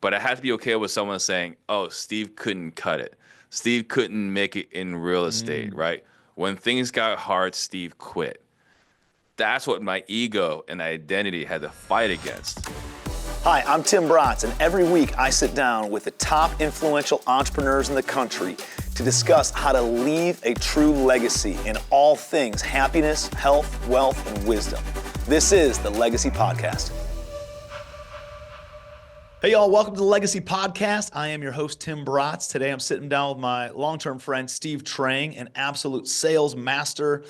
But I had to be okay with someone saying, oh, Steve couldn't cut it. Steve couldn't make it in real estate, Mm. right? When things got hard, Steve quit. That's what my ego and identity had to fight against. Hi, I'm Tim Bratz, and every week I sit down with the top influential entrepreneurs in the country to discuss how to leave a true legacy in all things happiness, health, wealth, and wisdom. This is the Legacy Podcast. Hey y'all, welcome to the Legacy Podcast. I am your host, Tim Bratz. Today I'm sitting down with my long-term friend, Steve Trang, an absolute sales master.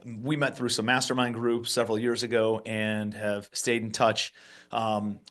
We met through some mastermind groups several years ago and have stayed in touch.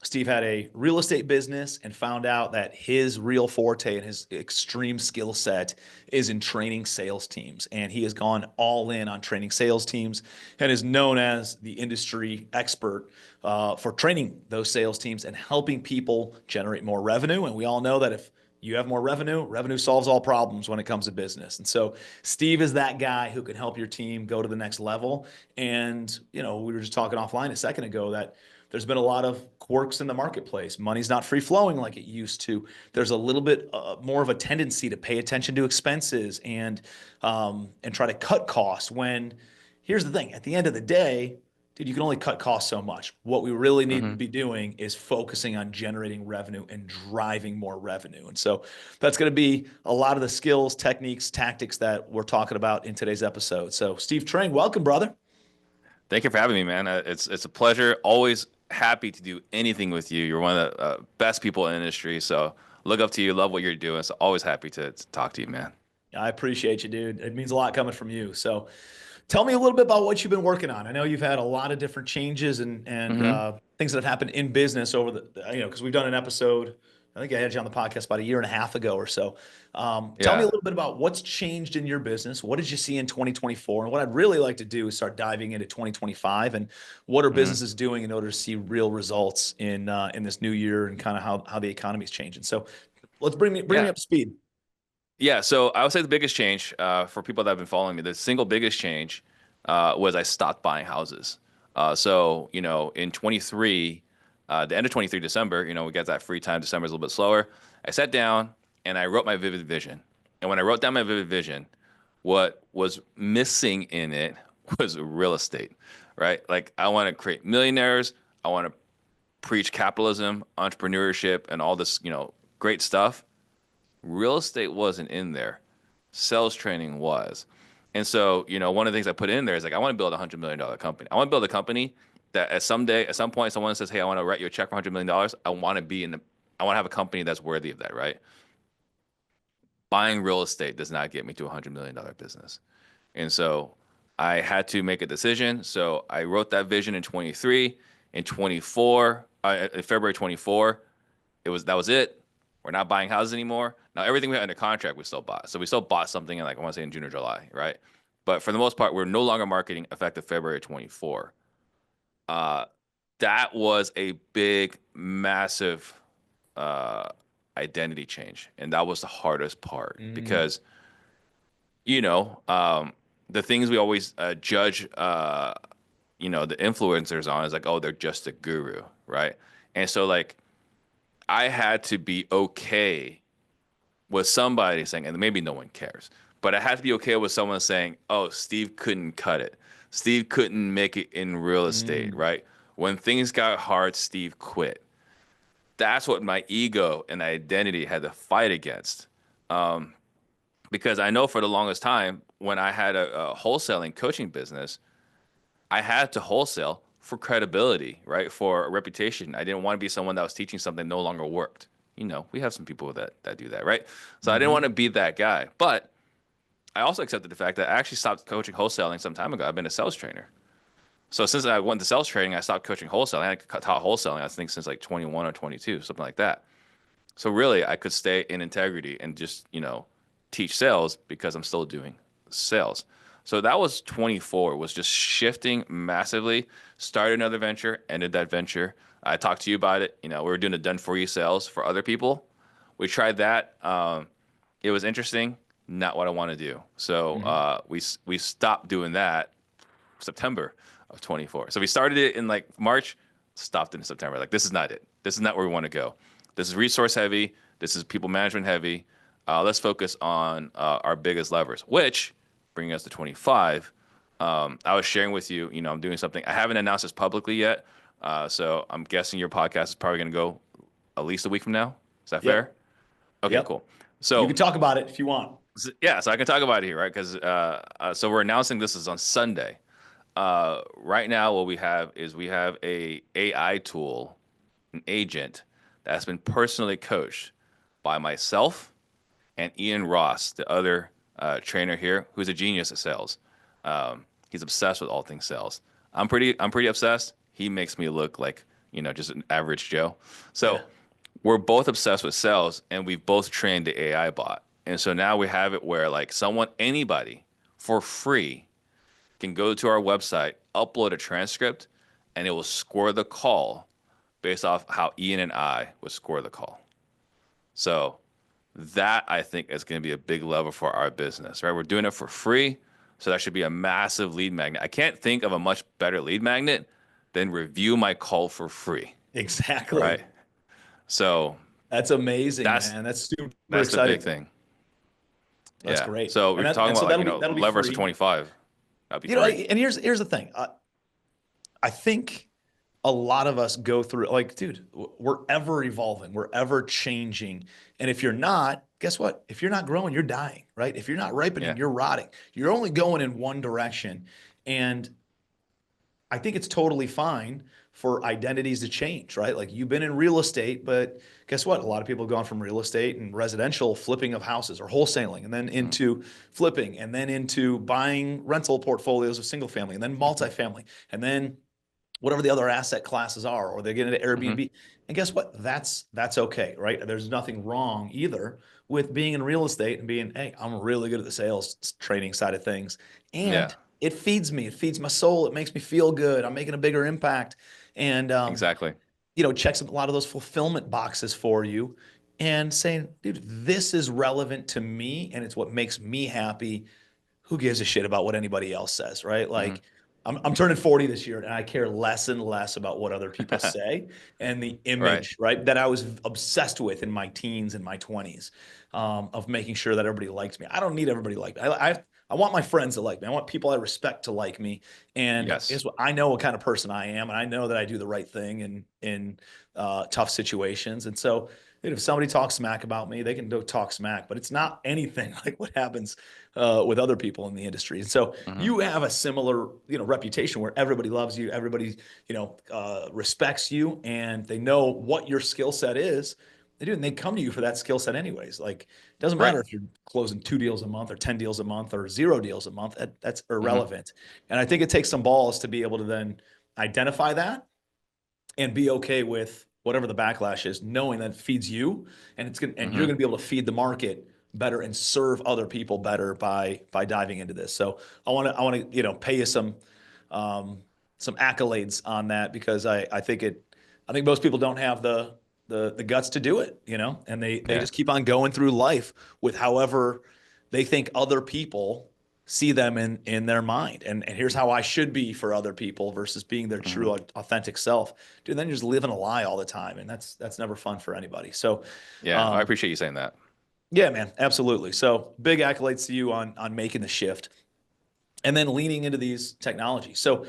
Steve had a real estate business and found out that his real forte and his extreme skill set is in training sales teams. And he has gone all in on training sales teams and is known as the industry expert for training those sales teams and helping people generate more revenue. And we all know that if you have more revenue, revenue solves all problems when it comes to business. And so Steve is that guy who can help your team go to the next level. And, we were just talking offline a second ago that there's been a lot of quirks in the marketplace. Money's not free flowing like it used to. There's a little bit more of a tendency to pay attention to expenses and try to cut costs when here's the thing, at the end of the day, dude, you can only cut costs so much. What we really need to be doing is focusing on generating revenue and driving more revenue. And so that's going to be a lot of the skills, techniques, tactics that we're talking about in today's episode. So Steve Trang, welcome, brother. Thank you for having me, man. It's a pleasure. Always happy to do anything with you. You're one of the best people in the industry. So look up to you, love what you're doing. So always happy to talk to you, man. I appreciate you, dude. It means a lot coming from you. So tell me a little bit about what you've been working on. I know you've had a lot of different changes and things that have happened in business over because we've done an episode. I think I had you on the podcast about a year and a half ago or so. Tell me a little bit about what's changed in your business. What did you see in 2024? And what I'd really like to do is start diving into 2025 and what are businesses doing in order to see real results in this new year and kind of how the economy is changing. So let's bring me up to speed. Yeah, so I would say the biggest change for people that have been following me, the single biggest change was I stopped buying houses. In 23, the end of 23 December, we got that free time. December is a little bit slower. I sat down and I wrote my vivid vision. And when I wrote down my vivid vision, what was missing in it was real estate, right? Like I want to create millionaires. I want to preach capitalism, entrepreneurship, and all this, great stuff. Real estate wasn't in there. Sales training was. And so, one of the things I put in there is like, I want to build a $100 million company. I want to build a company that at some point, someone says, hey, I want to write you a check for $100 million. I want to have a company that's worthy of that, right? Buying real estate does not get me to a $100 million business. And so I had to make a decision. So I wrote that vision in 23. In 24, in February 24, that was it. We're not buying houses anymore. Now, everything we had under contract, we still bought. So we still bought something in I want to say in June or July, right? But for the most part, we're no longer marketing effective February 24. That was a big, massive identity change. And that was the hardest part because, the things we always judge, the influencers on is like, oh, they're just a guru, right? And so I had to be okay with somebody saying, and maybe no one cares, but I had to be okay with someone saying, oh, Steve couldn't cut it. Steve couldn't make it in real estate, right? When things got hard, Steve quit. That's what my ego and identity had to fight against. Because I know for the longest time, when I had a wholesaling coaching business, I had to wholesale for credibility, right? For a reputation. I didn't want to be someone that was teaching something that no longer worked. We have some people that do that, right? So I didn't want to be that guy. But I also accepted the fact that I actually stopped coaching wholesaling some time ago. I've been a sales trainer. So since I went to sales training, I stopped coaching wholesaling. I taught wholesaling, I think, since 21 or 22, something like that. So really, I could stay in integrity and just, teach sales because I'm still doing sales. So that was 24, was just shifting massively. Started another venture, ended that venture. I talked to you about it. We were doing a done-for-you sales for other people. We tried that. It was interesting, not what I want to do. So we stopped doing that September of 24. So we started it in March, stopped in September. This is not it. This is not where we want to go. This is resource heavy. This is people management heavy. Let's focus on our biggest levers, which bringing us to 25. I was sharing with you, I'm doing something. I haven't announced this publicly yet. So I'm guessing your podcast is probably going to go at least a week from now. Is that Yep. fair? Okay, Yep. cool. You So can talk about it if you want. yeah, so I can talk about it here, right? Because so we're announcing this is on Sunday. Right now, what we have is we have a AI tool, an agent that's been personally coached by myself and Ian Ross, the other trainer here, who's a genius at sales. He's obsessed with all things sales. I'm pretty obsessed. He makes me look like just an average Joe. Yeah. So we're both obsessed with sales, and we've both trained the AI bot. And so now we have it where like anybody, for free can go to our website, upload a transcript, and it will score the call based off how Ian and I would score the call. So that I think is going to be a big lever for our business, right? We're doing it for free, so that should be a massive lead magnet. I can't think of a much better lead magnet than review my call for free, Exactly. right? So That's amazing, that's man. That's super that's the big exciting. thing. That's Yeah. great. So we're talking And about so like, that'll be levers to free. 25. That'd be great. And here's the thing. I think a lot of us go through like, dude, we're ever evolving, we're ever changing. And if you're not, guess what? If you're not growing, you're dying, right? If you're not ripening, Yeah. you're rotting. You're only going in one direction. And I think it's totally fine for identities to change, right? Like you've been in real estate, but guess what? A lot of people have gone from real estate and residential flipping of houses or wholesaling and then Mm-hmm. into flipping and then into buying rental portfolios of single family and then Mm-hmm. multifamily and then whatever the other asset classes are, or they get into Mm-hmm. Airbnb. And guess what? That's okay, right? There's nothing wrong either with being in real estate and being, hey, I'm really good at the sales training side of things. Yeah. And it feeds me, it feeds my soul, it makes me feel good. I'm making a bigger impact. And Exactly. checks a lot of those fulfillment boxes for you and saying, dude, this is relevant to me and it's what makes me happy. Who gives a shit about what anybody else says, right? Mm-hmm. Like I'm turning 40 this year and I care less and less about what other people say and the Right. image, right? That I was obsessed with in my teens and my 20s, of making sure that everybody likes me. I don't need everybody to like me. I want my friends to like me. I want people I respect to like me. And Yes. guess what? I know what kind of person I am, and I know that I do the right thing in tough situations. And so, if somebody talks smack about me, they can go talk smack, but it's not anything like what happens with other people in the industry. And so, Mm-hmm. you have a similar, reputation where everybody loves you, everybody, respects you, and they know what your skill set is. They do, and they come to you for that skill set anyways. Like, it doesn't Right. matter if you're closing 2 deals a month or 10 deals a month or 0 deals a month. That's Mm-hmm. irrelevant. And I think it takes some balls to be able to then identify that and be okay with whatever the backlash is, knowing that it feeds you and you're Mm-hmm. going to be able to feed the market better and serve other people better by diving into this. So I want to pay you some accolades on that because I think most people don't have the guts to do it, and they Yeah. just keep on going through life with however they think other people see them in their mind. And here's how I should be for other people versus being their Mm-hmm. true authentic self. Dude, then you're just living a lie all the time. And that's never fun for anybody. So Yeah. I um, appreciate you saying that. yeah, man, absolutely. So big accolades to you on making the shift and then leaning into these technologies. So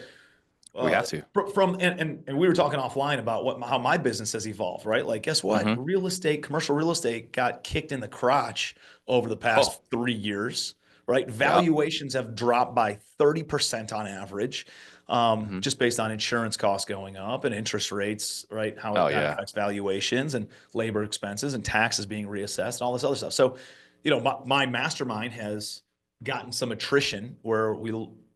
We have to. from and we were talking offline about how my business has evolved, right? Like, guess what? Mm-hmm. Real estate, commercial real estate got kicked in the crotch over the Oh. past 3 years, right? Yeah. Valuations have dropped by 30% on average, Mm-hmm. just based on insurance costs going up and interest rates, right? How Oh that yeah. affects valuations and labor expenses and taxes being reassessed and all this other stuff. So, my mastermind has gotten some attrition where we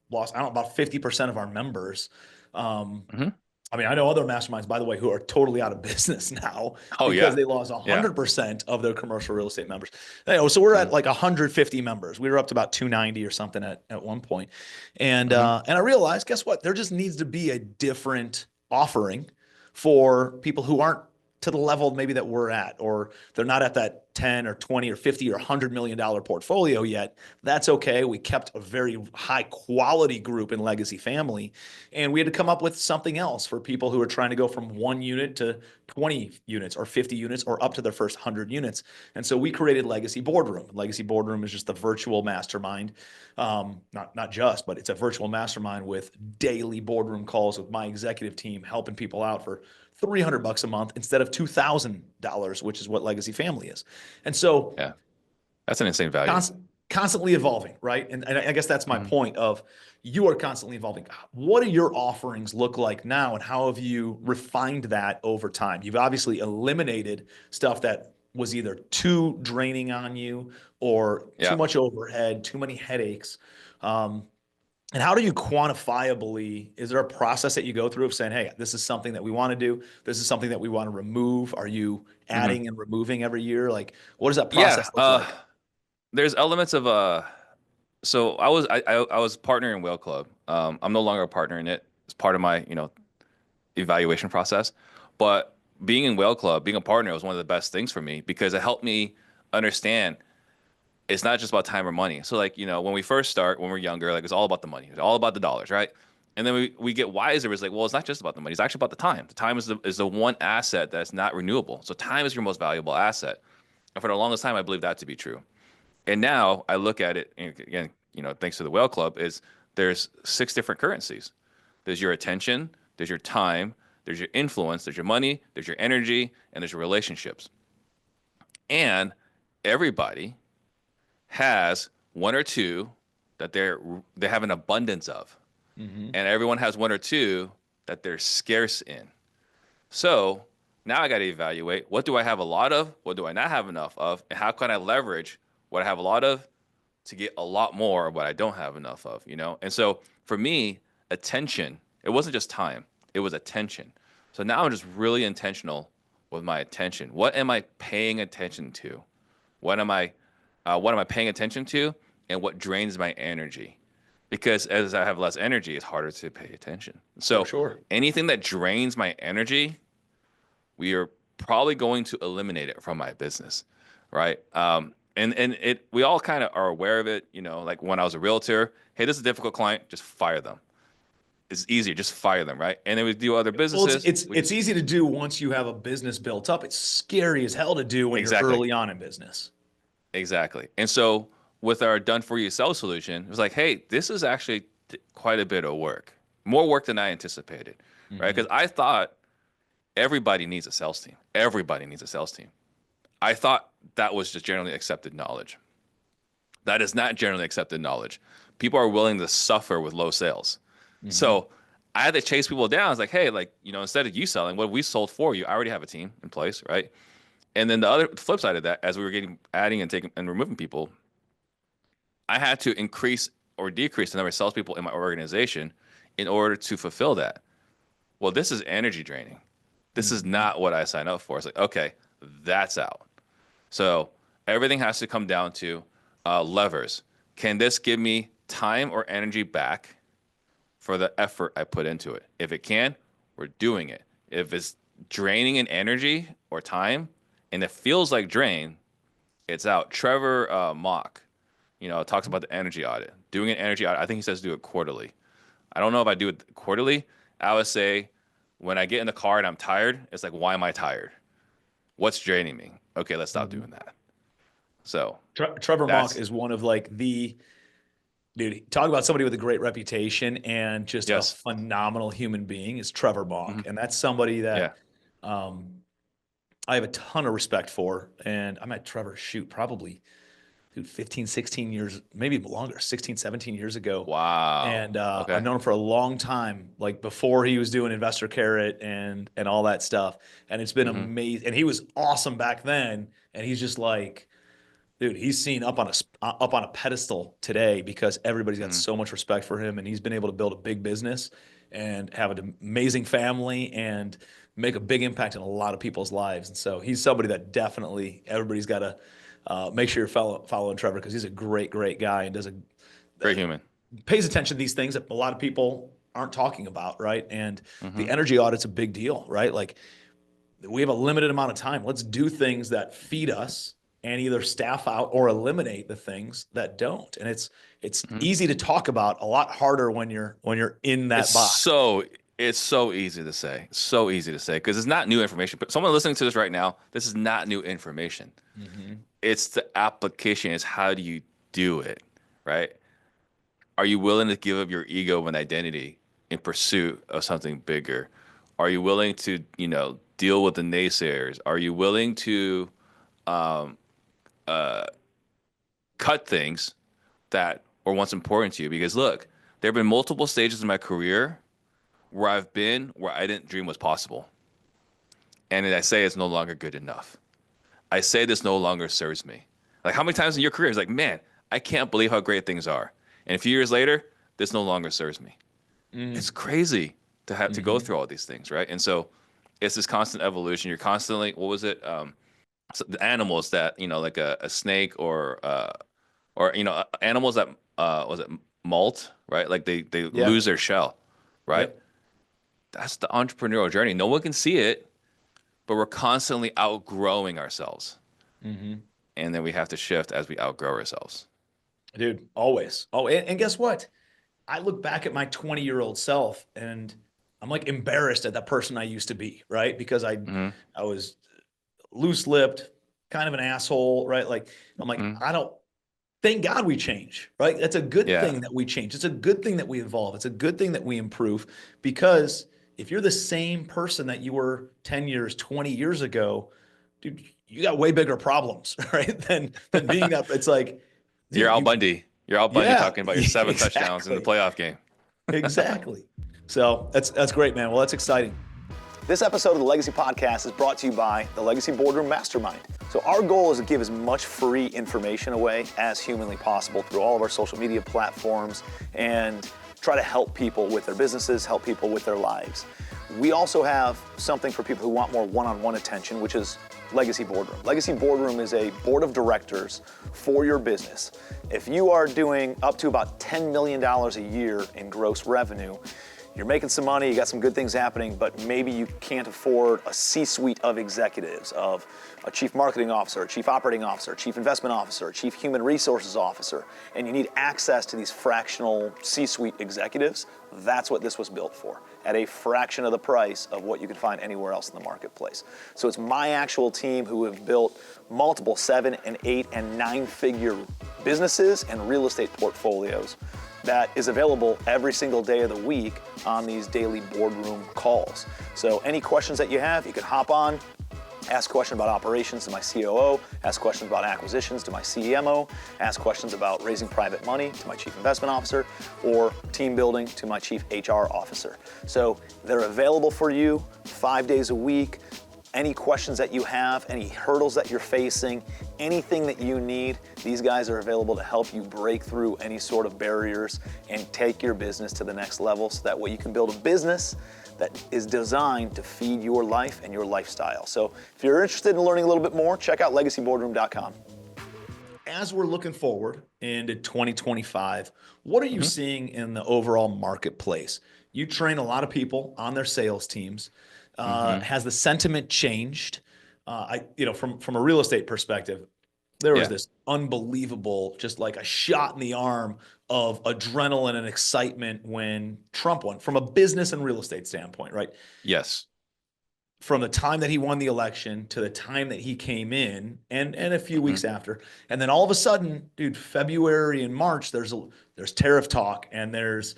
lost, I don't know, about 50% of our members. Um, Mm-hmm. I mean, I know other masterminds, by the way, who are totally out of business now Oh because yeah. they lost Yeah. 100% of their commercial real estate members. So we're Mm-hmm. at like 150 members. We were up to about 290 or something at one point. And Mm-hmm. I realized, guess what? There just needs to be a different offering for people who aren't to the level maybe that we're at, or they're not at that 10 or 20 or 50 or $100 million portfolio yet. That's okay. We kept a very high quality group in legacy family, and we had to come up with something else for people who are trying to go from 1 unit to 20 units or 50 units or up to their first 100 units. And so we created Legacy Boardroom. Legacy Boardroom is just the virtual mastermind. Not just, but it's a virtual mastermind with daily boardroom calls with my executive team, helping people out for $300 a month instead of $2,000, which is what Legacy Family is. And so Yeah. That's an insane value. constantly evolving, right? And I guess that's my Mhm. point of you are constantly evolving. What do your offerings look like now, and how have you refined that over time? You've obviously eliminated stuff that was either too draining on you or too Yeah. much overhead, too many headaches. And how do you quantifiably, is there a process that you go through of saying, hey, this is something that we want to do, this is something that we want to remove? Are you hmm adding and removing every year? Like, what does that Yeah. process look like? There's elements of so I was partner in Whale Club. I'm no longer a partner in it. It's part of my, evaluation process. But being in Whale Club, being a partner was one of the best things for me because it helped me understand it's not just about time or money. So like, when we first start, when we're younger, like it's all about the money. It's all about the dollars, right? And then we get wiser. It's like, well, it's not just about the money. It's actually about the time. The time is the one asset that's not renewable. So time is your most valuable asset. And for the longest time, I believe that to be true. And now I look at it, and again, thanks to the Whale Club, is there's 6 different currencies. There's your attention, there's your time, there's your influence, there's your money, there's your energy, and there's your relationships. And everybody has one or two that they have an abundance of, Mm-hmm. and everyone has one or two that they're scarce in. So now I got to evaluate, what do I have a lot of, what do I not have enough of, and how can I leverage what I have a lot of to get a lot more of what I don't have enough of. And so for me, attention, it wasn't just time, it was attention. So now I'm just really intentional with my attention. What am I paying attention to? What am I paying attention to, and what drains my energy? Because as I have less energy, it's harder to pay attention. For So sure. anything that drains my energy, we are probably going to eliminate it from my business, right? And we all kind of are aware of it. Like when I was a realtor, hey, this is a difficult client, just fire them. It's easier, just fire them, right? And then we do other Well, businesses. We it's just easy to do once you have a business built up. It's scary as hell to do when you're exactly, early on in business. exactly. And so with our done for you sell solution, it was like, hey, this is actually quite a bit of work, more work than I anticipated, right? Mm-hmm. Because I thought everybody needs a sales team. Everybody needs a sales team. I thought that was just generally accepted knowledge. That is not generally accepted knowledge. People are willing to suffer with low sales. Mm-hmm. So I had to chase people down. It's like, hey, like, instead of you selling, what we sold for you, I already have a team in place, right? And then the flip side of that, as we were adding and taking and removing people, I had to increase or decrease the number of salespeople in my organization in order to fulfill that. Well, this is energy draining. This is Mm-hmm. not what I signed up for. It's like, okay, that's out. So everything has to come down to levers. Can this give me time or energy back for the effort I put into it? If it can, we're doing it. If it's draining in energy or time and it feels like drain, it's out. Trevor Mock, talks about the energy audit. Doing an energy audit, I think he says do it quarterly. I don't know if I do it quarterly. I would say when I get in the car and I'm tired, it's like, why am I tired? What's draining me? Okay, let's stop Mm-hmm. doing that. So Trevor Mock that's is one of like the dude. Talk about somebody with a great reputation and just a yes. phenomenal human being is Trevor Mock, hmm and that's somebody Yeah. that um, I have a ton of respect for. And I met Trevor, shoot, probably dude, 15, 16 years, maybe longer, 16, 17 years ago. Wow. And I've Okay. known him for a long time, like before he was doing Investor Carrot and all that stuff. And it's been hmm amazing. And he was awesome back then. And he's just like, dude, he's seen up on a pedestal today because everybody's got hmm so much respect for him, and he's been able to build a big business and have an amazing family and make a big impact in a lot of people's lives. And so he's somebody that definitely everybody's got to make sure you're following Trevor because he's a great guy and Great human. pays attention to these things that a lot of people aren't talking about, right? And the hmm energy audit's a big deal, right? Like we have a limited amount of time. Let's do things that feed us and either staff out or eliminate the things that don't. And it's Mhm. easy to talk about, a lot harder when you're in It's that box. so it's so easy to say. So easy to say because it's not new information. But someone listening to this right now, this is not new information. Mhm. It's the application. It's how do you do it, right? Are you willing to give up your ego and identity in pursuit of something bigger? Are you willing to, deal with the naysayers? Are you willing to cut things that were once important to you? Because look, there have been multiple stages in my career where I've been where I didn't dream was possible. And I say it's no longer good enough. I say this no longer serves me. Like how many times in your career is like, man, I can't believe how great things are. And a few years later, this no longer serves me. It's Mm. crazy to have to go Mhm. through all these things, right? And so it's this constant evolution. You're constantly, what was it? So the animals that, like a snake or animals that was it molt, right? Like they Yeah. lose their shell, right? Yep. That's the entrepreneurial journey. No one can see it, but we're constantly outgrowing ourselves. Mhm. And then we have to shift as we outgrow ourselves. Dude, always. Oh, and guess what? I look back at my 20-year-old self and I'm like embarrassed at that person I used to be, right? Because Hmm. I was loose-lipped, kind of an asshole, right? Like I'm like, Hmm. I don't thank God we change, right? That's a good Yeah. thing that we change. It's a good thing that we evolve. It's a good thing that we improve because if you're the same person that you were 10 years, 20 years ago, dude, you got way bigger problems, right? Than being that. It's like, You're dude, Al Bundy. You're Al Bundy yeah, talking about your seven touchdowns in the exactly. playoff game. Exactly. So that's great, man. Well, that's exciting. This episode of the Legacy Podcast is brought to you by the Legacy Boardroom Mastermind. So our goal is to give as much free information away as humanly possible through all of our social media platforms and try to help people with their businesses, help people with their lives. We also have something for people who want more one-on-one attention, which is Legacy Boardroom. Legacy Boardroom is a board of directors for your business. If you are doing up to about $10 million a year in gross revenue, you're making some money, you got some good things happening, but maybe you can't afford a C-suite of executives, of a chief marketing officer, a chief operating officer, a chief investment officer, a chief human resources officer, and you need access to these fractional C-suite executives. That's what this was built for, at a fraction of the price of what you can find anywhere else in the marketplace. So it's my actual team who have built multiple 7 and 8 and 9-figure businesses and real estate portfolios that is available every single day of the week on these daily boardroom calls. So any questions that you have, you can hop on, ask questions about operations to my COO, ask questions about acquisitions to my CMO, ask questions about raising private money to my chief investment officer, or team building to my chief HR officer. So they're available for you 5 days a week. Any questions that you have, any hurdles that you're facing, anything that you need, these guys are available to help you break through any sort of barriers and take your business to the next level so that way you can build a business that is designed to feed your life and your lifestyle. So if you're interested in learning a little bit more, check out legacyboardroom.com. As we're looking forward into 2025, what are you Hmm. seeing in the overall marketplace? You train a lot of people on their sales teams. Hmm. Has the sentiment changed? From a real estate perspective, there was Yeah. this unbelievable, just like a shot in the arm of adrenaline and excitement when Trump won, from a business and real estate standpoint, right? Yes. From the time that he won the election to the time that he came in and a few Hmm. weeks after. And then all of a sudden, dude, February and March, there's tariff talk and there's,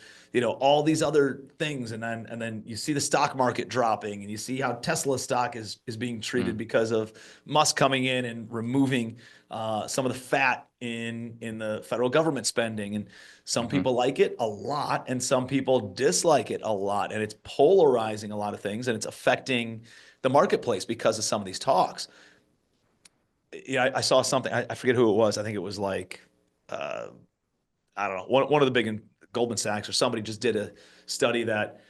all these other things. And then you see the stock market dropping and you see how Tesla stock is being treated Mm. because of Musk coming in and removing some of the fat in the federal government spending. And some Hmm. people like it a lot and some people dislike it a lot. And it's polarizing a lot of things and it's affecting the marketplace because of some of these talks. Yeah, I saw something. I forget who it was. I think it was like, uh, I don't know, one of the big Goldman Sachs or somebody just did a study that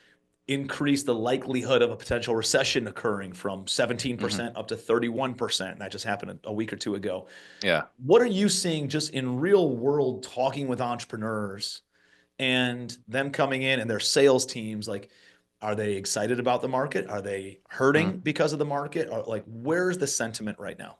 increased the likelihood of a potential recession occurring from Hmm. 17% up to 31%. And that just happened a week or two ago. Yeah. What are you seeing just in real world talking with entrepreneurs and them coming in and their sales teams? Like, Are they excited about the market? Are they Mhm. hurting because of the market? Or like, where's the sentiment right now?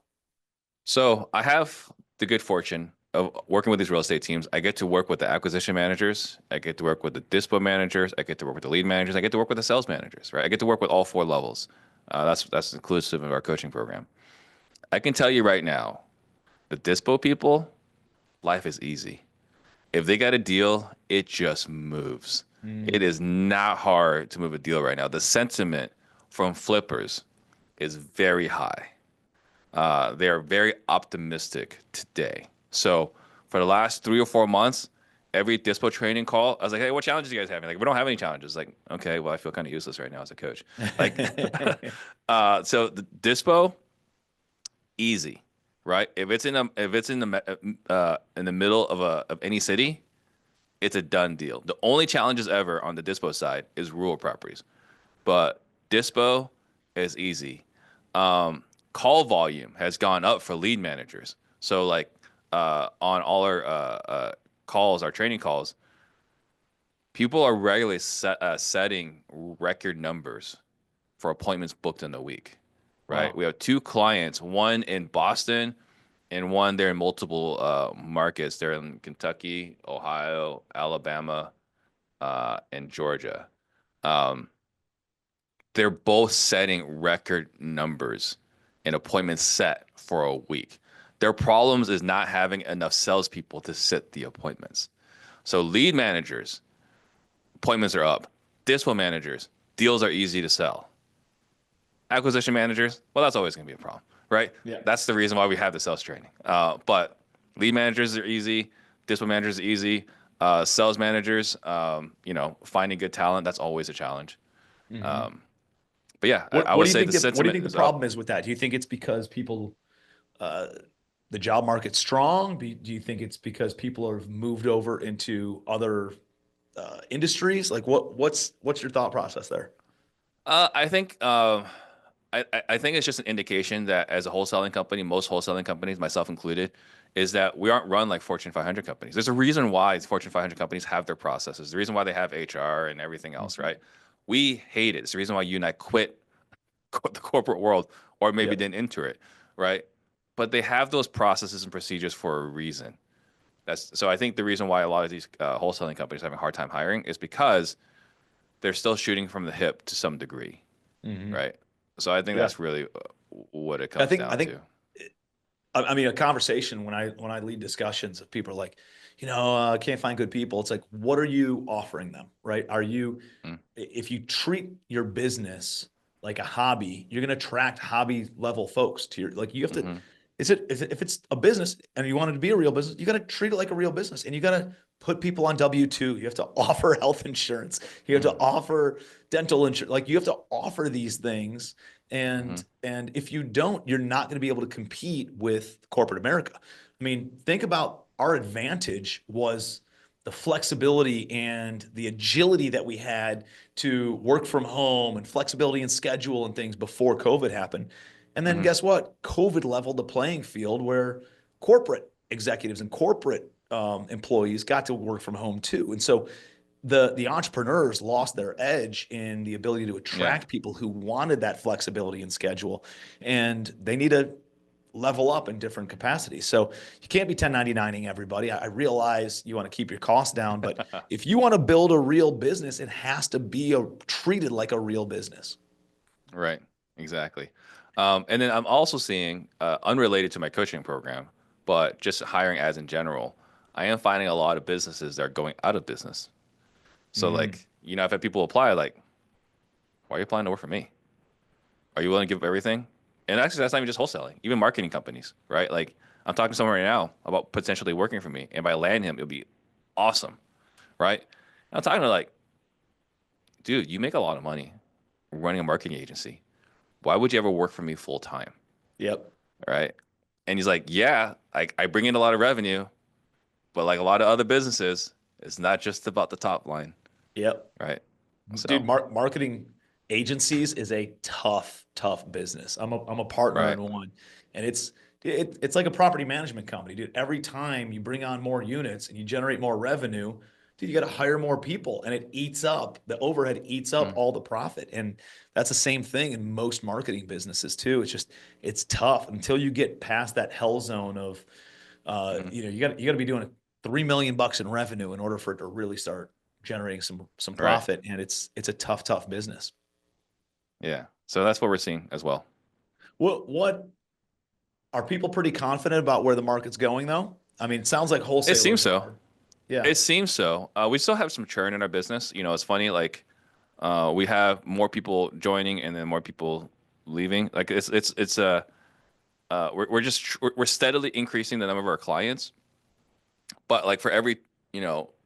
So I have the good fortune of working with these real estate teams. I get to work with the acquisition managers. I get to work with the dispo managers. I get to work with the lead managers. I get to work with the sales managers, right? I get to work with all four levels. That's inclusive of our coaching program. I can tell you right now, the dispo people, life is easy. If they got a deal, it just moves. It Mm. is not hard to move a deal right now. The sentiment from flippers is very high. They are very optimistic today. So for the last 3 or 4 months, every dispo training call, I was like, "Hey, what challenges you guys having?" Like, we don't have any challenges. Like, okay, well, I feel kind of useless right now as a coach. Like, so the dispo, easy, right? If it's in the middle of any city, it's a done deal. The only challenges ever on the dispo side is rural properties, but dispo is easy. Um, Call volume has gone up for lead managers. So like on all our calls, our training calls, people are regularly setting record numbers for appointments booked in a week, right? Wow. We have two clients, one in Boston and one they're in multiple markets. They're in Kentucky, Ohio, Alabama, and Georgia. Um, they're both setting record numbers and appointments set for a week. Their problems is not having enough salespeople to set the appointments. So lead managers, appointments are up. Dispo managers, deals are easy to sell. Acquisition managers, well, that's always going to be a problem, right? Yeah. That's the reason why we have the sales training. But lead managers are easy. Dispo managers are easy. Sales managers, finding good talent, that's always a challenge. Hmm. Um, but yeah, I, What I What would do you say think the what do you sentiment think the is up. problem is with that? Do you think it's because people uh, the job market's strong? Do you think it's because people have moved over into other industries? Like what's your thought process there? I think I think it's just an indication that as a wholesaling company, most wholesaling companies, myself included, is that we aren't run like Fortune 500 companies. There's a reason why Fortune 500 companies have their processes. The reason why they have HR and everything else, Mhm. right? We hate it. It's the reason why you and I quit the corporate world or maybe Yep. didn't enter it, right? But they have those processes and procedures for a reason. That's so I think the reason why a lot of these wholesaling companies are having a hard time hiring is because they're still shooting from the hip to some degree, Hmm. right? So I think Yeah. that's really what it I comes think I down think to. I mean, a conversation when I lead discussions of people are like, I can't find good people. It's like, what are you offering them, right? Mm, If you treat your business like a hobby, you're going to attract hobby level folks to your, like, you have to, mm-hmm, if it's a business and you want it to be a real business, you got to treat it like a real business and you got to put people on W-2. You have to offer health insurance. You have to mm, offer dental insurance. Like you have to offer these things mm-hmm, and if you don't, you're not going to be able to compete with corporate America. I mean, think about our advantage was the flexibility and the agility that we had to work from home and flexibility and schedule and things before COVID happened. And then mm-hmm. guess what? COVID leveled the playing field where corporate executives and corporate employees got to work from home too. And so the entrepreneurs lost their edge in the ability to Yeah, attract people who wanted that flexibility and schedule, and they need to level up in different capacities. So you can't be 1099ing everybody. I realize you want to keep your costs down, but if you want to build a real business, it has to be treated like a real business. right, exactly. And then I'm also seeing, unrelated to my coaching program, but just hiring as in general, I am finding a lot of businesses that are going out of business. So Mm, like, I've had people apply like, why are you applying to work for me? Are you willing to give everything? And actually, that's not even just wholesaling, even marketing companies, right? Like, I'm talking to someone right now about potentially working for me, and if I land him, it'll be awesome, right? And I'm talking to like, dude, you make a lot of money running a marketing agency. Why would you ever work for me full time, yep. right? And he's like, yeah, I bring in a lot of revenue, but like a lot of other businesses, it's not just about the top line, Yep. right? Dude, So, marketing agencies is a tough business. I'm a partner right. in one, and it's like a property management company, dude. Every time you bring on more units and you generate more revenue, dude, you got to hire more people, and it eats up the overhead, eats up Mm, all the profit. And that's the same thing in most marketing businesses too. It's tough until you get past that hell zone of, mm, you got to be doing $3 million in revenue in order for it to really start generating some right. profit. And it's a tough business. Yeah. So that's what we're seeing as well. What are people pretty confident about where the market's going though? I mean, it sounds like It seems wholesalers so. are. Yeah. It seems so. We still have some churn in our business. You know, it's funny, like we have more people joining and then more people leaving. Like we're steadily increasing the number of our clients, but like for every,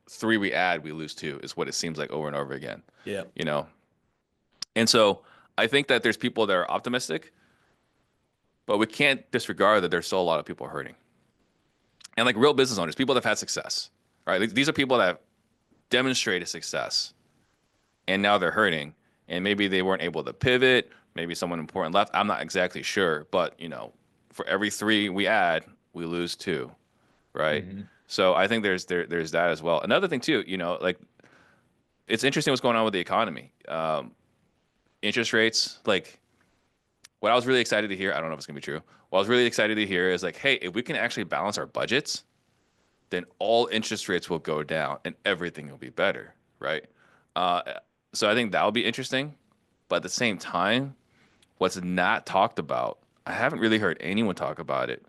three we add, we lose two is what it seems like over and over again. Yeah. You know, and so I think that there's people that are optimistic, but we can't disregard that there's still a lot of people hurting. And like real business owners, people that have had success, right? These are people that have demonstrated success and now they're hurting. And maybe they weren't able to pivot. Maybe someone important left. I'm not exactly sure, but for every three we add, we lose two, right? Mhm. So I think there's that as well. Another thing too, like it's interesting what's going on with the economy. Interest rates, like what I was really excited to hear. I don't know if it's gonna be true. What I was really excited to hear is like, hey, if we can actually balance our budgets, then all interest rates will go down and everything will be better, right? Uh, so I think that will be interesting. But at the same time, what's not talked about, I haven't really heard anyone talk about it,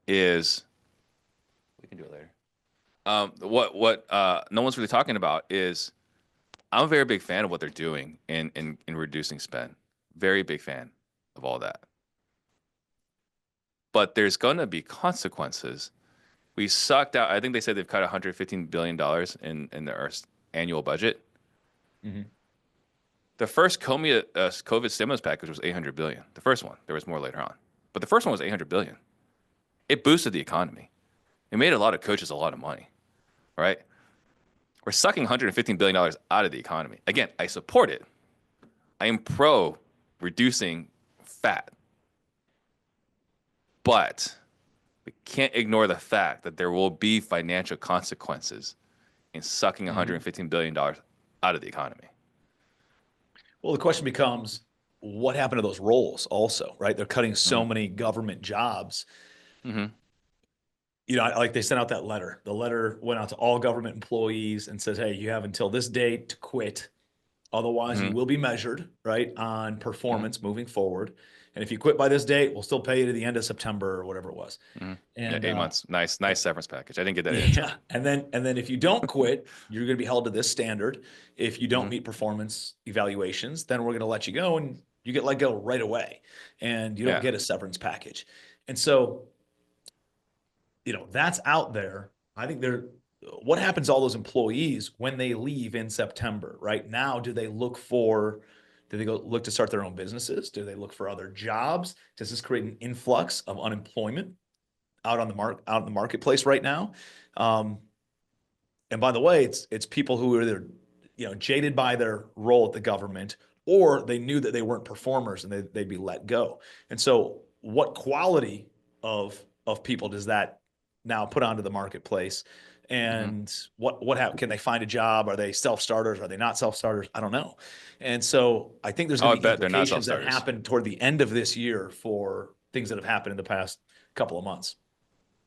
is we can do it later. What no one's really talking about is I'm a very big fan of what they're doing in reducing spend. Very big fan of all that. But there's gonna be consequences. We sucked out. I think they said they've cut $115 billion in their annual budget. Mhm. The first COVID stimulus package was 800 billion. The first one. There was more later on, but the first one was 800 billion. It boosted the economy. It made a lot of coaches a lot of money, right? We're sucking $115 billion out of the economy. Again, I support it. I am pro reducing fat, but we can't ignore the fact that there will be financial consequences in sucking Mhm. $115 billion out of the economy. Well, the question becomes, what happened to those roles also, right? They're cutting so Mm-hmm. many government jobs. Mm-hmm. Like they sent out that letter. The letter went out to all government employees and says, hey, you have until this date to quit. Otherwise, you Mm-hmm. will be measured, right, on Mm-hmm. performance moving forward. And if you quit by this date, we'll still pay you to the end of September or whatever it was. Mm-hmm. Yeah, And 8 months. Nice, nice severance package. I didn't get that in Intel. yeah, and then if you don't quit, you're going to be held to this standard. If you don't Mm-hmm. meet performance evaluations, then we're going to let you go, and you get let go right away, and you don't Yeah. get a severance package. And so, that's out there. I think what happens to all those employees when they leave in September, right? Now, do they go look to start their own businesses? Do they look for other jobs? Does this create an influx of unemployment out in the marketplace right now? Um, and by the way, it's people who are either jaded by their role at the government, or they knew that they weren't performers and they'd be let go. And so, what quality of people does that now put onto the marketplace? Mm-hmm. And can they find a job? Are they self starters? Are they not self starters? I don't know. And so I think there's Oh, going I to be bet they're not implications that self-starters. happen toward the end of this year for things that have happened in the past couple of months.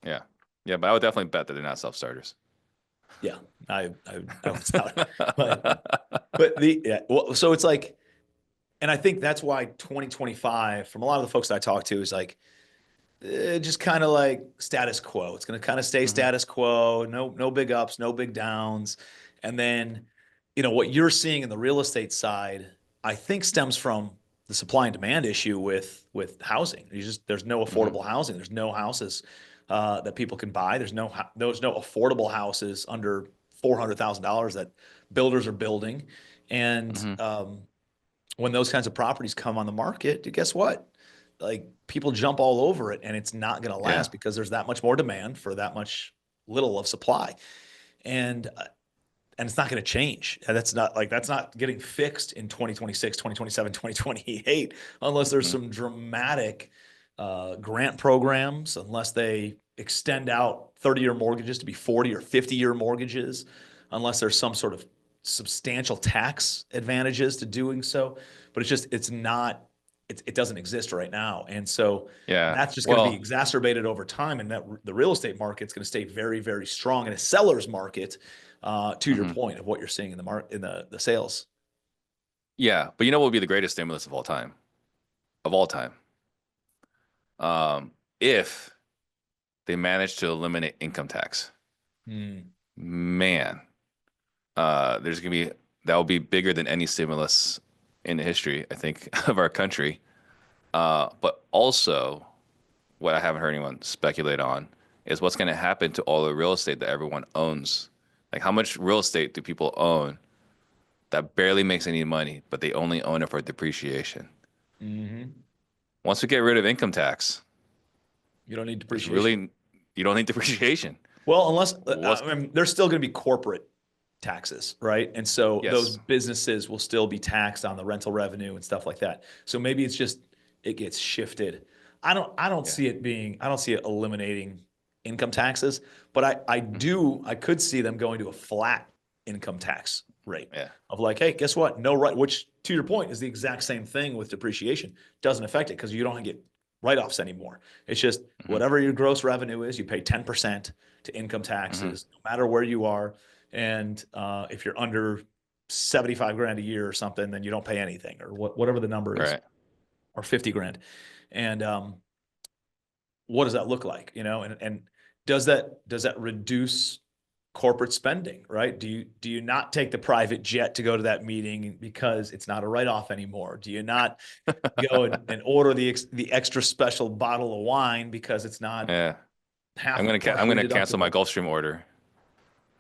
Yeah. Yeah, but I would definitely bet that they're not self-starters. Yeah, I was out, but well, so it's like, and I think that's why 2025, from a lot of the folks that I talk to, is like just kind of like status quo. It's going to kind of stay Mm-hmm. status quo. No big ups, no big downs. And then, what you're seeing in the real estate side, I think stems from the supply and demand issue with housing. There's no Mm-hmm. affordable housing. There's no houses that people can buy. There's no affordable houses under $400,000 that builders are building. And Mm-hmm. when those kinds of properties come on the market, guess what? Like, people jump all over it, and it's not going to Yeah. last because there's that much more demand for that much little of supply. And it's not going to change. And that's not getting fixed in 2026, 2027, 2028, unless there's Mm-hmm. some dramatic grant programs, unless they extend out 30-year mortgages to be 40 or 50-year mortgages unless there's some sort of substantial tax advantages to doing so. But it's not, it doesn't exist right now. And so Yeah. that's just going to be Well, exacerbated over time. And that the real estate market's going to stay very, very strong in a seller's market, to your mhm. point of what you're seeing in the sales. Yeah. But you know what would be the greatest stimulus of all time? Of all time. If they manage to eliminate income tax. Hmm. Man, there's gonna be that will be bigger than any stimulus in the history, I think, of our country. But also, what I haven't heard anyone speculate on is what's gonna happen to all the real estate that everyone owns. Like, how much real estate do people own that barely makes any money, but they only own it for depreciation? Mm-hmm. Once we get rid of income tax, You don't need there's depreciation. really you don't need depreciation. Well, unless What's I mean, there's still going to be corporate taxes, right? And so those yes, businesses will still be taxed on the rental revenue and stuff like that. So maybe it's just it gets shifted. I don't yeah, see it being I don't see it eliminating income taxes, but mhm, I could see them going to a flat income tax rate yeah, of like, hey, guess what? No, right, which to your point is the exact same thing with depreciation. Doesn't affect it because you don't get write-offs anymore. It's just hmm whatever your gross revenue is, you pay 10% to income hmm taxes, no matter where you are. And if you're under 75 grand a year or something, then you don't pay anything or whatever the number is, right, or 50 grand. And what does that look like? And does that reduce corporate spending, right? Do you not take the private jet to go to that meeting because it's not a write-off anymore? Do you not go and order the extra special bottle of wine because it's not yeah. half I'm partially gonna cancel my deductible? Gulfstream order.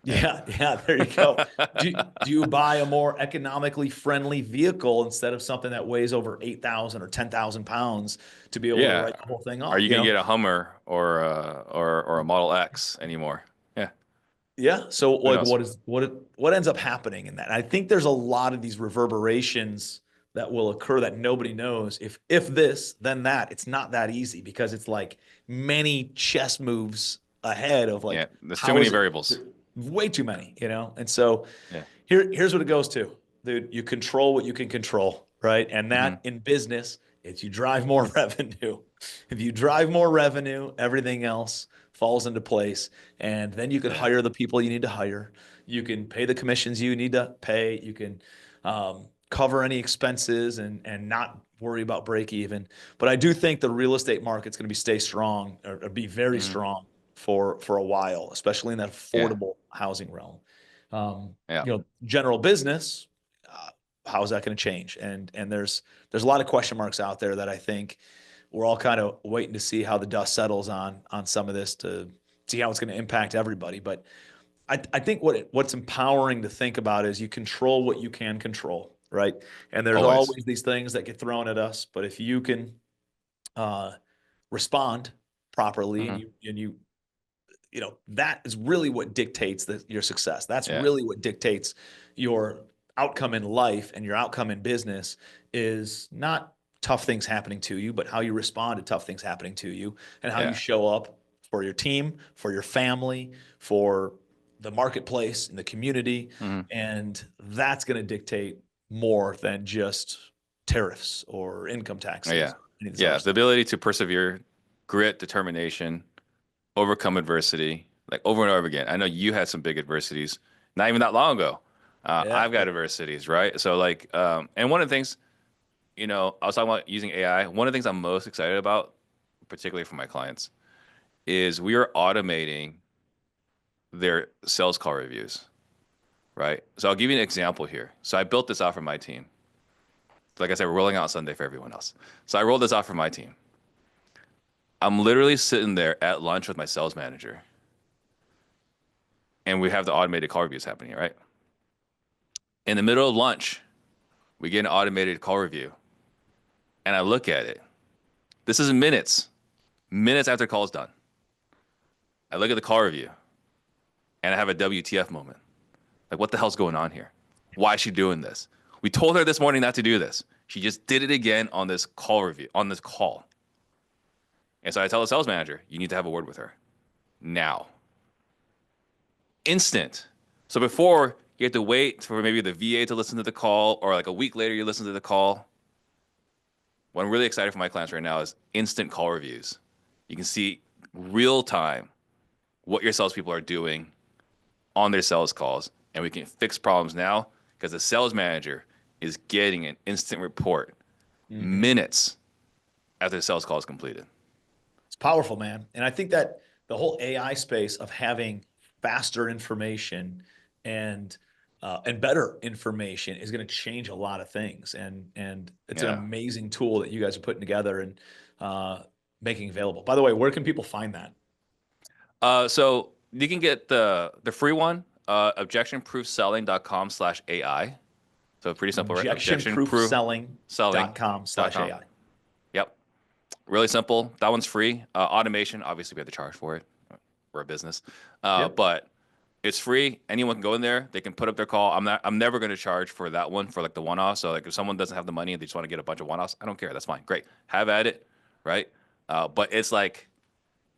Yeah. Yeah, yeah, there you go. Do you buy a more economically friendly vehicle instead of something that weighs over 8,000 or 10,000 pounds to be able to Yeah. write the whole thing Are off? you gonna get a Hummer or a Model X anymore? Yeah. Yeah. So Who like knows? what ends up happening in that? And I think there's a lot of these reverberations that will occur that nobody knows. If this, then that. It's not that easy because it's like many chess moves ahead of Yeah. like There's too how many is it variables. way too many. And so Yeah. here's what it goes to. Dude, you control what you can control, right? And hmm that in business, it's you drive more revenue. If you drive more revenue, everything else falls into place. And then you can Yeah. hire the people you need to hire. You can pay the commissions you need to pay. You can cover any expenses and not worry about break even. But I do think the real estate market's going to be stay strong or be very hmm strong for a while, especially in that Yeah. affordable housing realm. Yeah. General business, uh, how is that going to change? And there's a lot of question marks out there that I think we're all kind of waiting to see how the dust settles on some of this to see how it's going to impact everybody. But I think what's empowering to think about is you control what you can control, right? And there's Always. always these things that get thrown at us, but if you can uh, respond properly and hmm you that is really what dictates your success. That's Yeah. really what dictates your outcome in life and your outcome in business is not tough things happening to you, but how you respond to tough things happening to you and how you Yeah. show up for your team, for your family, for the marketplace and the community. hmm And that's going to dictate more than just tariffs or income taxes Yeah. or any of this other Yeah. The stuff. ability to persevere, grit, determination, overcome adversity, like over and over again. I know you had some big adversities not even that long ago. Yeah. I've got adversities, right? So like, and one of the things, I was talking about using AI. One of the things I'm most excited about, particularly for my clients, is we are automating their sales call reviews, right? So I'll give you an example here. So I built this out for my team. Like I said, we're rolling out Sunday for everyone else. So I rolled this out for my team. I'm literally sitting there at lunch with my sales manager, and we have the automated call reviews happening, right? In the middle of lunch, we get an automated call review, and I look at it. This is minutes after call's done. I look at the call review, and I have a WTF moment. Like, what the hell's going on here? Why is she doing this? We told her this morning not to do this. She just did it again on this call review, on this call. And so I tell the sales manager, you need to have a word with her. now. Instant. So before you have to wait for maybe the VA to listen to the call, or like a week later you listen to the call. What I'm really excited for my clients right now is instant call reviews. You can see real time what your salespeople are doing on their sales calls, and we can fix problems now because the sales manager is getting an instant report Mm-hmm. minutes after the sales call is completed. It's powerful, man. And I think that the whole AI space of having faster information and better information is going to change a lot of things. And it's an Yeah. amazing tool that you guys are putting together and uh, making available. By the way, where can people find that? So you can get the free one, objectionproofselling.com/AI. So pretty simple, right? Objectionproofselling.com. Objectionproofselling.com/AI. Yep. Really simple. That one's free. Automation, obviously, we have to charge for it. We're a business, Yep. but it's free. Anyone can go in there. They can put up their call. I'm never going to charge for that one for like the one-off. So like if someone doesn't have the money and they just want to get a bunch of one-offs, I don't care. That's fine. Great. Have at it, right? But it's like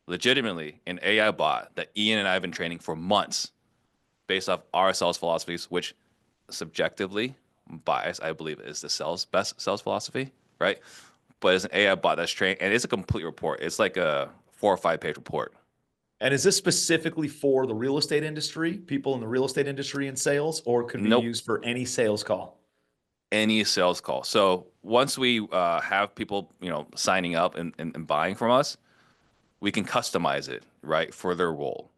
legitimately an AI bot that Ian and I have been training for months based off our sales philosophies, which subjectively biased, I believe, is the best sales philosophy, right? But it's an AI bot that's trained, and it's a complete report. It's like a 4 or 5 page report. And is this specifically for the real estate industry, people in the real estate industry and sales, or could be Nope, used for any sales call? any sales call. So once we have people, signing up and buying from us, we can customize it, right, for their role.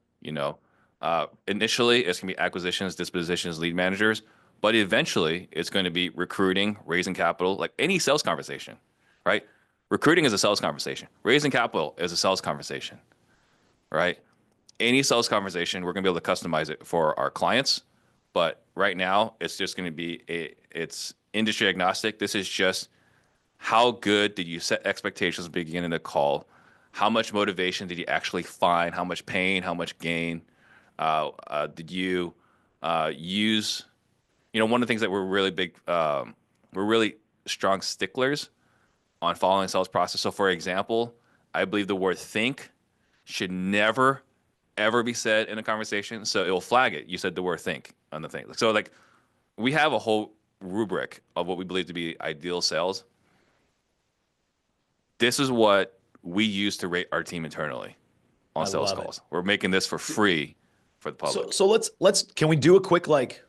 Initially, it's gonna be acquisitions, dispositions, lead managers, but eventually, it's going to be recruiting, raising capital, like any sales conversation, right? Recruiting is a sales conversation. Raising capital is a sales conversation, right? Any sales conversation, we're going to be able to customize it for our clients. But right now, it's just going to be it's industry agnostic. This is just how good did you set expectations at the beginning of the call? How much motivation did you actually find? How much pain? How much gain? Did you use? One of the things that we're really strong sticklers on following sales process. So, for example, I believe the word think should never ever be said in a conversation. So it will flag it. You said the word think on the thing. So like we have a whole rubric of what we believe to be ideal sales. This is what we use to rate our team internally on I sales love it. calls. We're making this for free for the So public. so let's can we do a quick like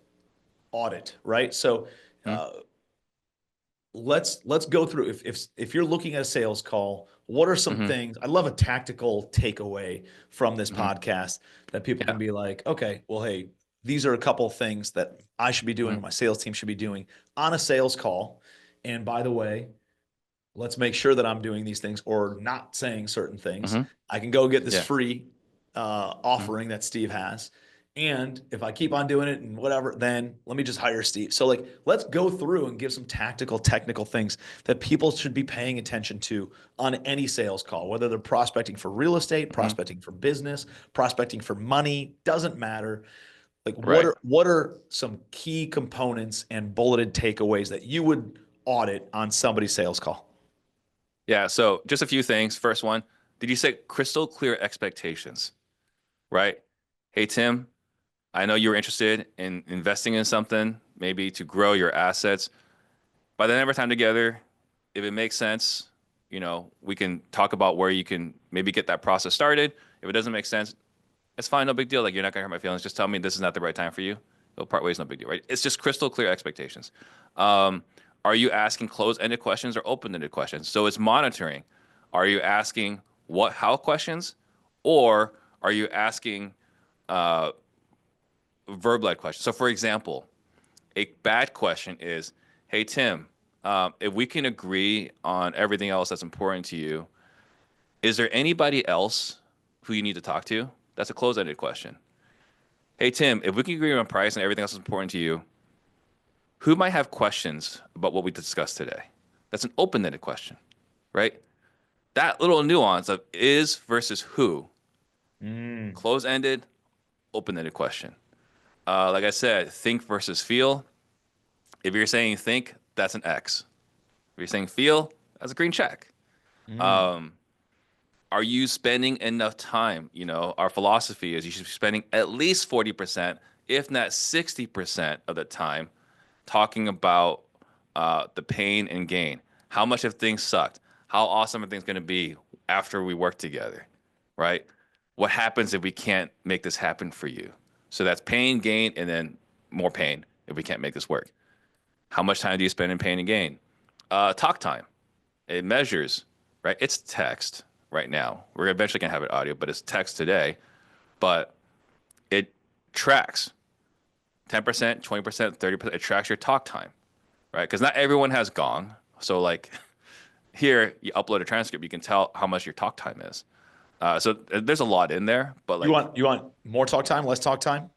audit, right? So Hmm? uh, let's go through if you're looking at a sales call, what are some Hmm. things? I love a tactical takeaway from this Hmm. podcast that people Yeah. can be like, okay, well, hey, these are a couple of things that I should be doing, Hmm. or my sales team should be doing on a sales call. And by the way, let's make sure that I'm doing these things or not saying certain things. Hmm. I can go get this Yeah. free Hmm. offering that Steve has. And if I keep on doing it and whatever, then let me just hire Steve. So, like, let's go through and give some tactical, technical things that people should be paying attention to on any sales call, whether they're prospecting for real estate, Hmm. prospecting for business, prospecting for money, doesn't matter. Like, Right. what are some key components and bulleted takeaways that you would audit on somebody's sales call? Yeah. So just a few things. First one, did you set crystal clear expectations? Right. Hey, Tim, I know you were interested in investing in something, maybe to grow your assets. By the end of our time together, if it makes sense, we can talk about where you can maybe get that process started. If it doesn't make sense, it's fine, no big deal. Like you're not gonna hurt my feelings. Just tell me this is not the right time for you. We'll part ways, no big deal, right? It's just crystal clear expectations. Um, are you asking closed-ended questions or open-ended questions? So it's monitoring. Are you asking what, how questions, or are you asking uh, verb-led questions? So, for example, a bad question is, "Hey Tim, if we can agree on everything else that's important to you, is there anybody else who you need to talk to?" That's a closed-ended question. "Hey Tim, if we can agree on price and everything else is important to you, who might have questions about what we discussed today?" That's an open-ended question, right? That little nuance of is versus who, Mm, closed-ended, open-ended question. Like I said, think versus feel. If you're saying think, that's an X. If you're saying feel, that's a green check. mm, Are you spending enough time? Our philosophy is you should be spending at least 40%, if not 60% of the time talking about the pain and gain. How much of things sucked? How awesome are things going to be after we work together, right? What happens if we can't make this happen for you? So that's pain, gain, and then more pain if we can't make this work. How much time do you spend in pain and gain? Talk time. It measures, right? It's text right now. We're eventually going to have it audio, but it's text today. But it tracks 10%, 20%, 30%. It tracks your talk time, right? Because not everyone has Gong. So like here, you upload a transcript, you can tell how much your talk time is. So there's a lot in there, but You like want more talk time, less talk time?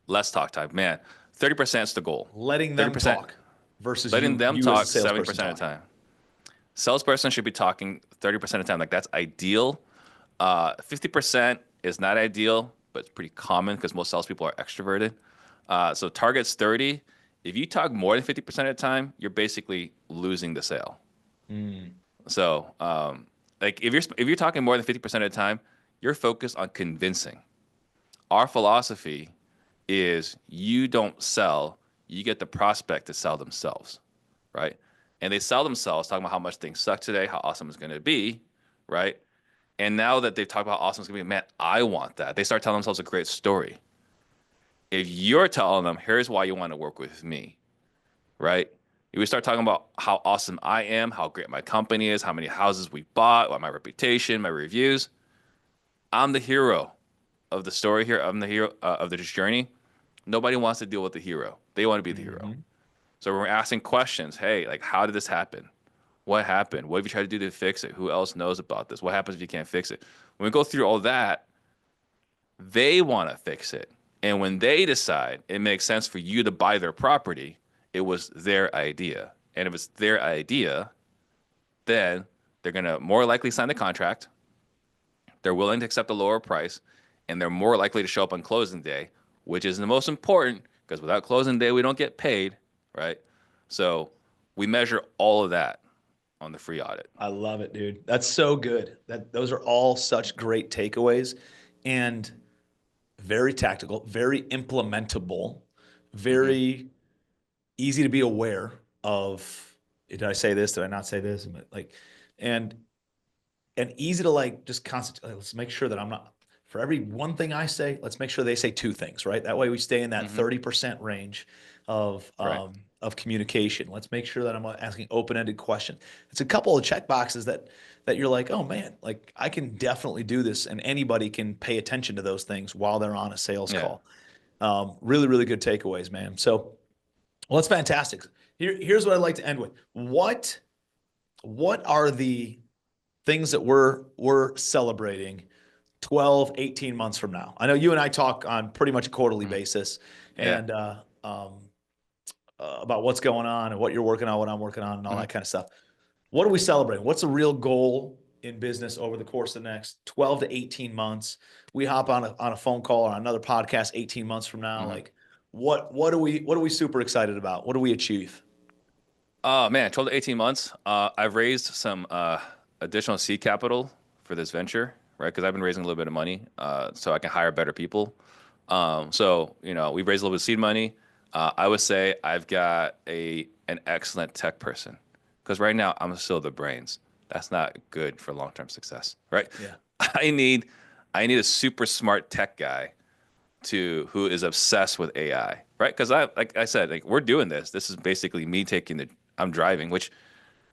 less talk time, man. 30% is the goal. Letting them 30%, talk versus letting them you as a talk salesperson 70% of the talking. time. Salesperson should be talking 30% of the time. Like that's ideal. 50% is not ideal, but it's pretty common because most salespeople are extroverted. So target's 30. If you talk more than 50% of the time, you're basically losing the sale. Mm. So, like if you're talking more than 50% of the time, you're focused on convincing. Our philosophy is you don't sell, you get the prospect to sell themselves, right? And they sell themselves talking about how much things suck today, how awesome it's going to be, right? And now that they've talked about how awesome it's going to be, man, I want that. They start telling themselves a great story. If you're telling them, here's why you want to work with me, right? If we start talking about how awesome I am, how great my company is, how many houses we bought, what my reputation, my reviews, I'm the hero of the story here. I'm the hero of this journey. Nobody wants to deal with the hero. They want to be the hero. Hmm. So when we're asking questions, hey, like, how did this happen? What happened? What have you tried to do to fix it? Who else knows about this? What happens if you can't fix it? When we go through all that, they want to fix it. And when they decide it makes sense for you to buy their property, it was their idea. And if it's their idea, then they're going to more likely sign the contract. They're willing to accept a lower price, and they're more likely to show up on closing day, which is the most important because without closing day, we don't get paid, right? So we measure all of that on the free audit. I love it, dude. That's so good. Those are all such great takeaways and very tactical, very implementable, Hmm. very easy to be aware of. Did I say this? Did I not say this? Like, and and easy to like just constantly. Let's make sure that I'm not for every one thing I say. Let's make sure they say two things, right? That way we stay in that Hmm. 30% range Right. of communication. Let's make sure that I'm asking open-ended questions. It's a couple of check boxes that you're like, oh man, like I can definitely do this, and anybody can pay attention to those things while they're on a sales Yeah. call. Really, really good takeaways, man. So, well, that's fantastic. Here's what I'd like to end with. What are the things that we're celebrating 12, 18 months from now? I know you and I talk on pretty much a quarterly Mhm. basis Yeah. and about what's going on and what you're working on, what I'm working on, and all Hmm. that kind of stuff. What are we celebrating? What's the real goal in business over the course of the next 12 to 18 months? We hop on a phone call or on another podcast 18 months from now. Hmm. Like what are we super excited about? What do we achieve? Oh man, 12 to 18 months. I've raised some additional seed capital for this venture, right? Because I've been raising a little bit of money, so I can hire better people. So we've raised a little bit of seed money. I would say I've got an excellent tech person because right now I'm still the brains. That's not good for long-term success, right? Yeah. I need I need a super smart tech guy who is obsessed with AI, right? Because like I said, like we're doing this. This is basically me I'm driving, which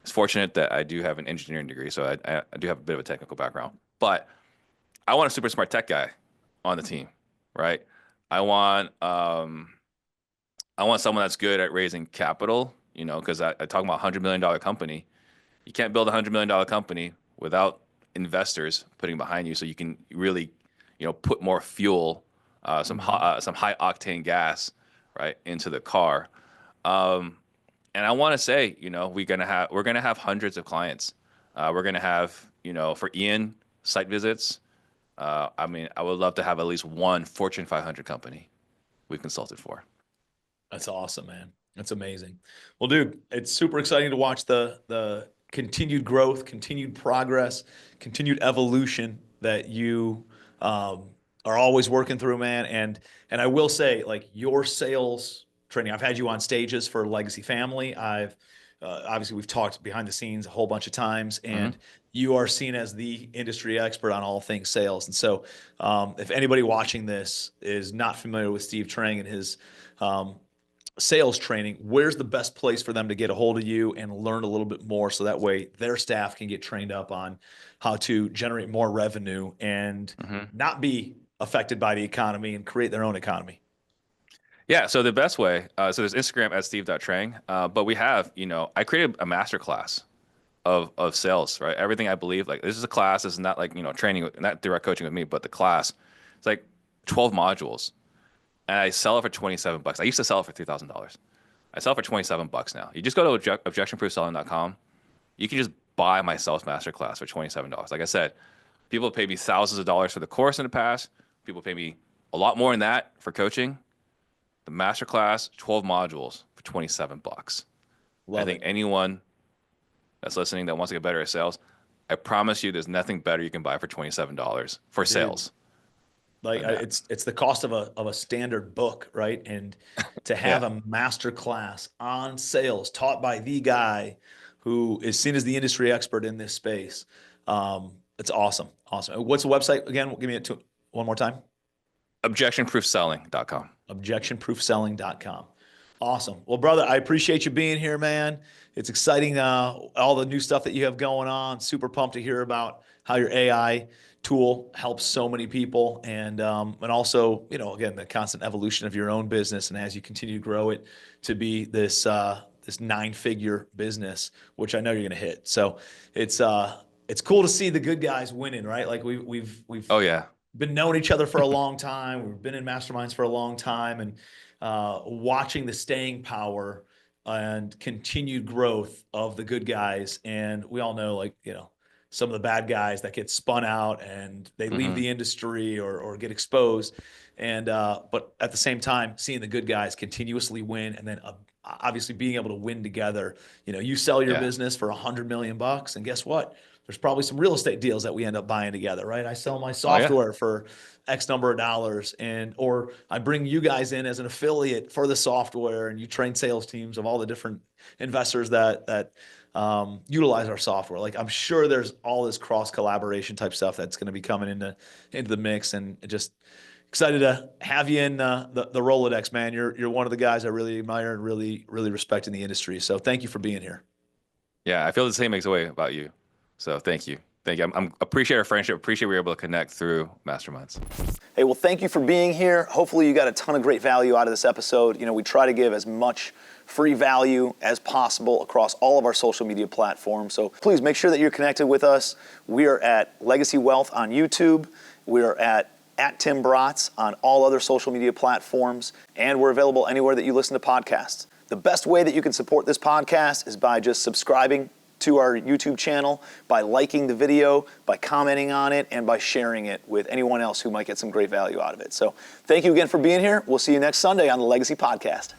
is fortunate that I do have an engineering degree, so I do have a bit of a technical background. But I want a super smart tech guy on the team, right? I want um I want someone that's good at raising capital, because I talk about $100 million company. You can't build $100 million company without investors putting behind you, so you can really, put more fuel, Mhm. some high octane gas, right, into the car. Um, and I want to say, we're gonna have hundreds of clients. We're gonna have, for Ian, site visits. I mean, I would love to have at least one Fortune 500 company we consulted for. That's awesome, man. That's amazing. Well, dude, it's super exciting to watch the continued growth, continued progress, continued evolution that you are always working through, man. And I will say, like, your sales training, I've had you on stages for Legacy Family. I've obviously we've talked behind the scenes a whole bunch of times, Hmm. and you are seen as the industry expert on all things sales. And so, if anybody watching this is not familiar with Steve Trang and his um, sales training, where's the best place for them to get a hold of you and learn a little bit more so that way their staff can get trained up on how to generate more revenue and Hmm. not be affected by the economy and create their own economy? Yeah, so the best way, so there's Instagram at steve.trang, but we have, I created a master class of sales, right? Everything I believe, like this is a class, this is not like, training, not direct coaching with me, but the class, it's like 12 modules. And I sell it for 27 bucks. I used to sell it for $3,000. I sell it for 27 bucks now. You just go to objectionproofselling.com. You can just buy my sales masterclass for $27. Like I said, people pay me thousands of dollars for the course in the past. People pay me a lot more than that for coaching. The masterclass, 12 modules for 27 bucks. I Love think it. anyone that's listening that wants to get better at sales, I promise you there's nothing better you can buy for $27 for Dude, sales like than that. it's the cost of a standard book, right? And to have Yeah. a master class on sales taught by the guy who is seen as the industry expert in this space, it's awesome. Awesome. What's the website again? Give me it to one more time. Objectionproofselling.com. Objectionproofselling.com. Awesome. Well, brother, I appreciate you being here, man. It's exciting, all the new stuff that you have going on. Super pumped to hear about how your AI tool helps so many people, and also, again, the constant evolution of your own business, and as you continue to grow it to be this 9-figure business, which I know you're going to hit. So it's cool to see the good guys winning, right? Like we've Oh, yeah. been knowing each other for a long time. We've been in masterminds for a long time, and watching the staying power and continued growth of the good guys. And we all know, like, some of the bad guys that get spun out and they leave Hmm. the industry or get exposed. And but at the same time, seeing the good guys continuously win, and then obviously being able to win together. You sell your Yeah. business for $100 million, and guess what? There's probably some real estate deals that we end up buying together, right? I sell my Oh, yeah. software for X number of dollars, or I bring you guys in as an affiliate for the software, and you train sales teams of all the different investors that utilize our software. Like, I'm sure there's all this cross collaboration type stuff that's going to be coming into the mix, and just excited to have you in the Rolodex, man. You're one of the guys I really admire and really respect in the industry. So thank you for being here. Yeah. I feel the same way about you. So thank you. Thank you. I'm appreciate our friendship. Appreciate we were able to connect through masterminds. Hey, well, thank you for being here. Hopefully you got a ton of great value out of this episode. We try to give as much free value as possible across all of our social media platforms. So please make sure that you're connected with us. We are at Legacy Wealth on YouTube. We are at Tim Bratz on all other social media platforms, and we're available anywhere that you listen to podcasts. The best way that you can support this podcast is by just subscribing to our YouTube channel, by liking the video, by commenting on it, and by sharing it with anyone else who might get some great value out of it. So thank you again for being here. We'll see you next Sunday on the Legacy Podcast.